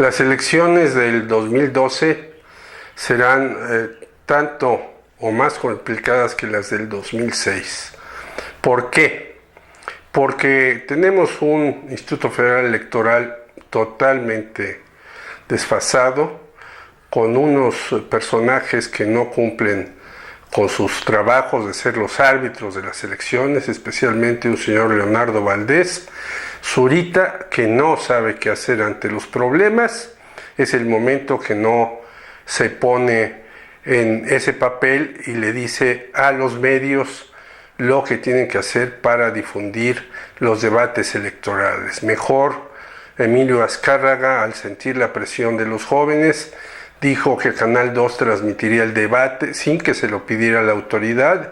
Las elecciones del 2012 serán tanto o más complicadas que las del 2006. ¿Por qué? Porque tenemos un Instituto Federal Electoral totalmente desfasado, con unos personajes que no cumplen con sus trabajos de ser los árbitros de las elecciones, especialmente un señor Leonardo Valdés, Zurita, que no sabe qué hacer ante los problemas. Es el momento que no se pone en ese papel y le dice a los medios lo que tienen que hacer para difundir los debates electorales. Mejor Emilio Azcárraga, al sentir la presión de los jóvenes, dijo que Canal 2 transmitiría el debate sin que se lo pidiera la autoridad,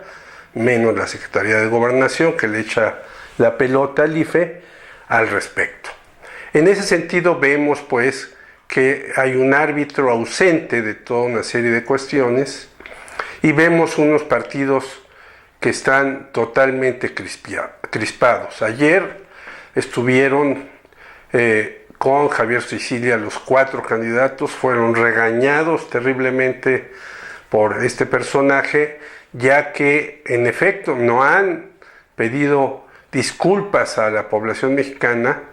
menos la Secretaría de Gobernación, que le echa la pelota al IFE al respecto. En ese sentido vemos pues que hay un árbitro ausente de toda una serie de cuestiones y vemos unos partidos que están totalmente crispados. Ayer estuvieron con Javier Sicilia los 4 candidatos, fueron regañados terriblemente por este personaje, ya que en efecto no han pedido disculpas a la población mexicana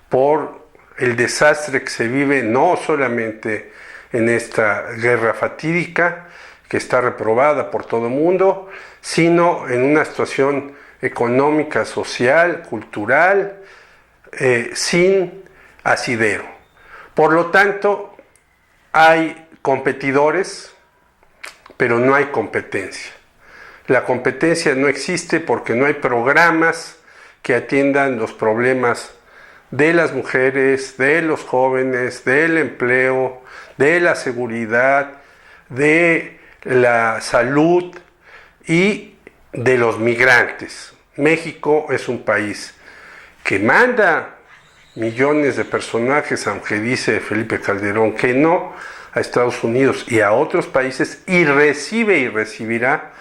por el desastre que se vive no solamente en esta guerra fatídica, que está reprobada por todo el mundo, sino en una situación económica, social, cultural, sin asidero. Por lo tanto, hay competidores, pero no hay competencia. La competencia no existe porque no hay programas que atiendan los problemas de las mujeres, de los jóvenes, del empleo, de la seguridad, de la salud y de los migrantes. México es un país que manda millones de personajes, aunque dice Felipe Calderón que no, a Estados Unidos y a otros países, y recibe y recibirá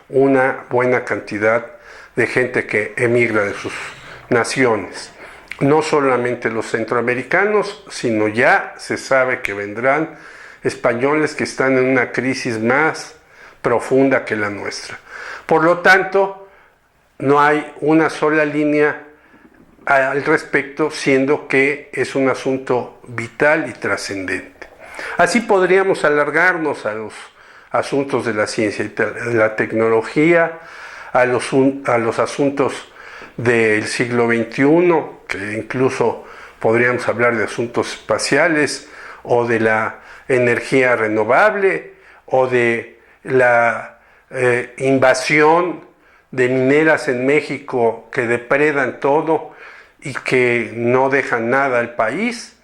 una buena cantidad de gente que emigra de sus naciones. No solamente los centroamericanos, sino ya se sabe que vendrán españoles que están en una crisis más profunda que la nuestra. Por lo tanto, no hay una sola línea al respecto, siendo que es un asunto vital y trascendente. Así podríamos alargarnos a los asuntos de la ciencia y de la tecnología, a los asuntos del siglo XXI, que incluso podríamos hablar de asuntos espaciales o de la energía renovable o de la invasión de mineras en México que depredan todo y que no dejan nada al país,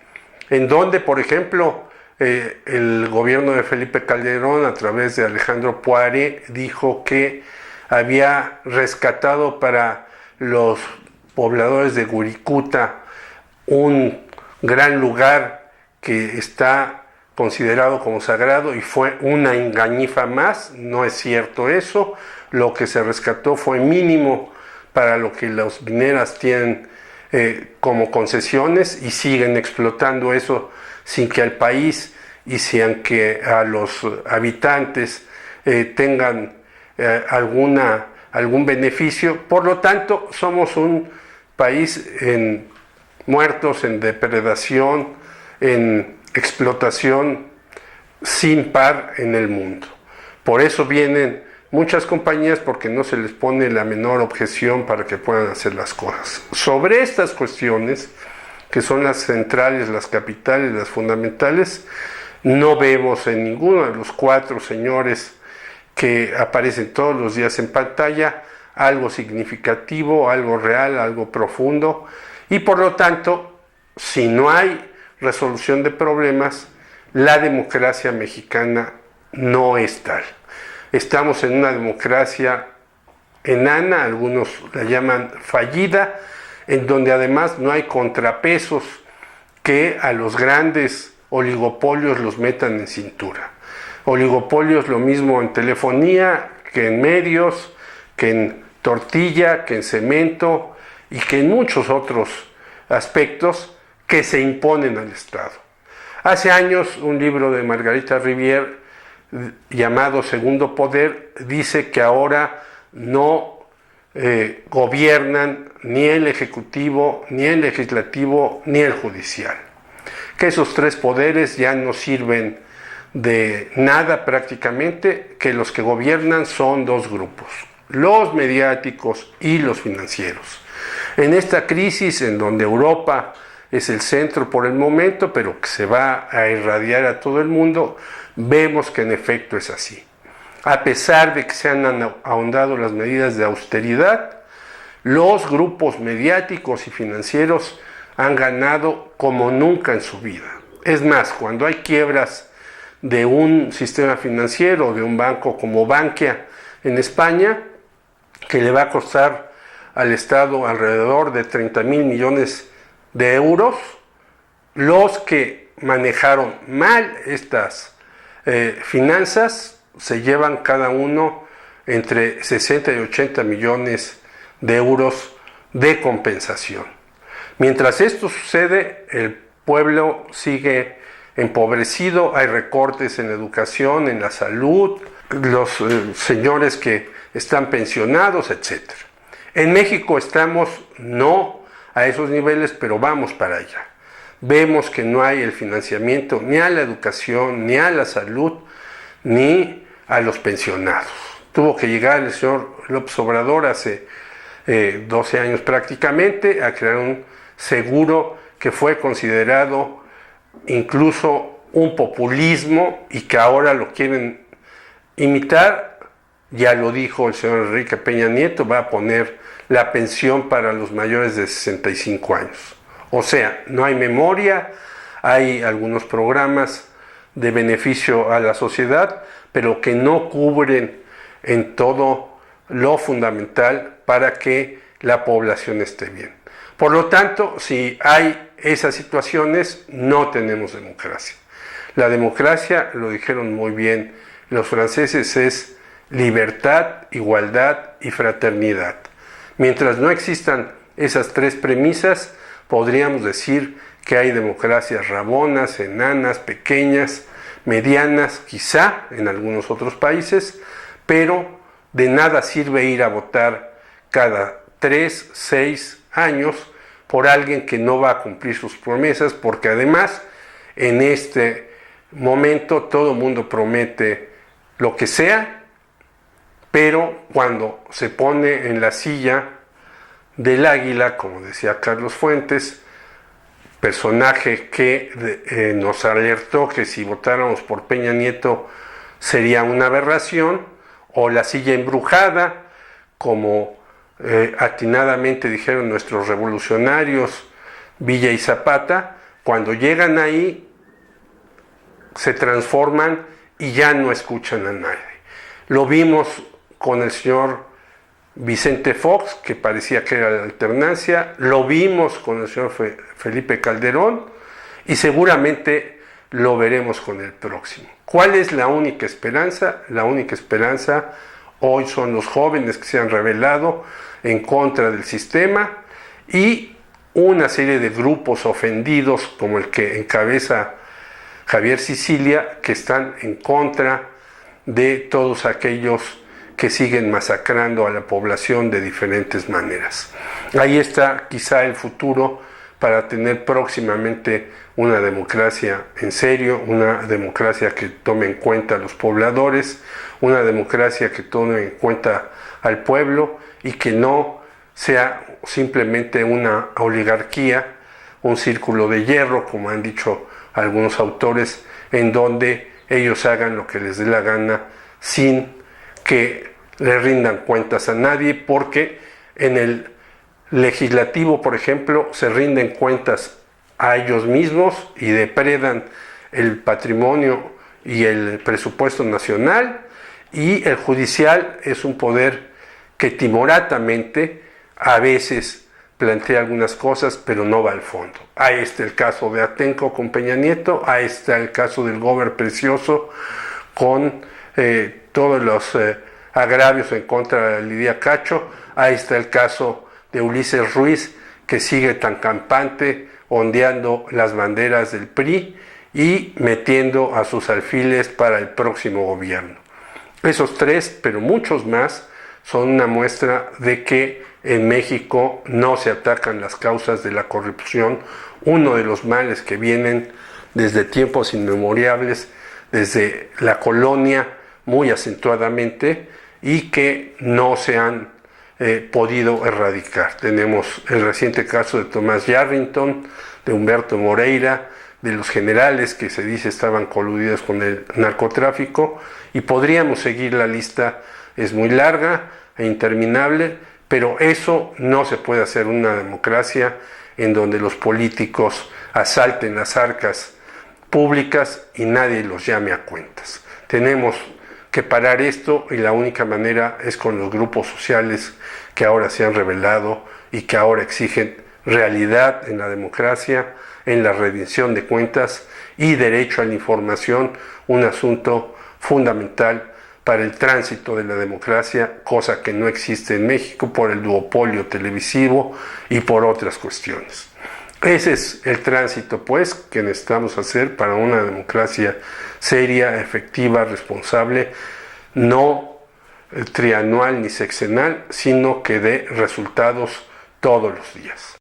en donde, por ejemplo, el gobierno de Felipe Calderón, a través de Alejandro Poiré, dijo que había rescatado para los pobladores de Guricuta un gran lugar que está considerado como sagrado, y fue una engañifa más. No es cierto eso. Lo que se rescató fue mínimo para lo que las mineras tienen como concesiones, y siguen explotando eso sin que al país y sin que a los habitantes tengan algún beneficio. Por lo tanto, somos un país en muertos, en depredación, en explotación sin par en el mundo. Por eso vienen muchas compañías, porque no se les pone la menor objeción para que puedan hacer las cosas. Sobre estas cuestiones, que son las centrales, las capitales, las fundamentales, no vemos en ninguno de los 4 señores que aparecen todos los días en pantalla algo significativo, algo real, algo profundo, y por lo tanto, si no hay resolución de problemas, la democracia mexicana no es tal. Estamos en una democracia enana, algunos la llaman fallida, en donde además no hay contrapesos que a los grandes oligopolios los metan en cintura. Oligopolios lo mismo en telefonía, que en medios, que en tortilla, que en cemento y que en muchos otros aspectos que se imponen al Estado. Hace años un libro de Margarita Rivière llamado Segundo Poder dice que ahora no gobiernan ni el Ejecutivo, ni el Legislativo, ni el Judicial. Que esos tres poderes ya no sirven de nada prácticamente, que los que gobiernan son dos grupos, los mediáticos y los financieros. En esta crisis en donde Europa es el centro por el momento, pero que se va a irradiar a todo el mundo, vemos que en efecto es así. A pesar de que se han ahondado las medidas de austeridad, los grupos mediáticos y financieros han ganado como nunca en su vida. Es más, cuando hay quiebras de un sistema financiero, de un banco como Bankia en España, que le va a costar al Estado alrededor de 30,000 millones de euros, los que manejaron mal estas finanzas se llevan cada uno entre 60 y 80 millones de euros de compensación. Mientras esto sucede, el pueblo sigue empobrecido, hay recortes en la educación, en la salud, los señores que están pensionados, etc. En México estamos no a esos niveles, pero vamos para allá. Vemos que no hay el financiamiento ni a la educación, ni a la salud, ni a los pensionados. Tuvo que llegar el señor López Obrador hace 12 años prácticamente a crear un seguro que fue considerado incluso un populismo y que ahora lo quieren imitar. Ya lo dijo el señor Enrique Peña Nieto, va a poner la pensión para los mayores de 65 años. O sea, no hay memoria, hay algunos programas de beneficio a la sociedad, pero que no cubren en todo lo fundamental para que la población esté bien. Por lo tanto, si hay esas situaciones, no tenemos democracia. La democracia, lo dijeron muy bien los franceses, es libertad, igualdad y fraternidad. Mientras no existan esas tres premisas, podríamos decir que hay democracias rabonas, enanas, pequeñas, medianas, quizá en algunos otros países, pero de nada sirve ir a votar cada 3, 6 años por alguien que no va a cumplir sus promesas, porque además en este momento todo el mundo promete lo que sea, pero cuando se pone en la silla del águila, como decía Carlos Fuentes, personaje que nos alertó que si votáramos por Peña Nieto sería una aberración, o la silla embrujada, como atinadamente dijeron nuestros revolucionarios Villa y Zapata, cuando llegan ahí se transforman y ya no escuchan a nadie. Lo vimos con el señor Vicente Fox, que parecía que era la alternancia, lo vimos con el señor Felipe Calderón y seguramente lo veremos con el próximo. ¿Cuál es la única esperanza? La única esperanza hoy son los jóvenes que se han rebelado en contra del sistema y una serie de grupos ofendidos como el que encabeza Javier Sicilia, que están en contra de todos aquellos que siguen masacrando a la población de diferentes maneras. Ahí está quizá el futuro para tener próximamente una democracia en serio, una democracia que tome en cuenta a los pobladores, una democracia que tome en cuenta al pueblo y que no sea simplemente una oligarquía, un círculo de hierro, como han dicho algunos autores, en donde ellos hagan lo que les dé la gana sin que le rindan cuentas a nadie, porque en el legislativo, por ejemplo, se rinden cuentas a ellos mismos y depredan el patrimonio y el presupuesto nacional, y el judicial es un poder que timoratamente a veces plantea algunas cosas, pero no va al fondo. Ahí está el caso de Atenco con Peña Nieto, ahí está el caso del Gober Precioso con todos los agravios en contra de Lidia Cacho, ahí está el caso de Ulises Ruiz, que sigue tan campante ondeando las banderas del PRI y metiendo a sus alfiles para el próximo gobierno. Esos tres, pero muchos más, son una muestra de que en México no se atacan las causas de la corrupción, uno de los males que vienen desde tiempos inmemoriales, desde la colonia muy acentuadamente, y que no se han podido erradicar. Tenemos el reciente caso de Tomás Yarrington, de Humberto Moreira, de los generales que se dice estaban coludidos con el narcotráfico, y podríamos seguir, la lista es muy larga e interminable, pero eso no se puede hacer en una democracia en donde los políticos asalten las arcas públicas y nadie los llame a cuentas. Tenemos que parar esto, y la única manera es con los grupos sociales que ahora se han rebelado y que ahora exigen realidad en la democracia, en la rendición de cuentas y derecho a la información, un asunto fundamental para el tránsito de la democracia, cosa que no existe en México por el duopolio televisivo y por otras cuestiones. Ese es el tránsito, pues, que necesitamos hacer para una democracia seria, efectiva, responsable, no trianual ni sexenal, sino que dé resultados todos los días.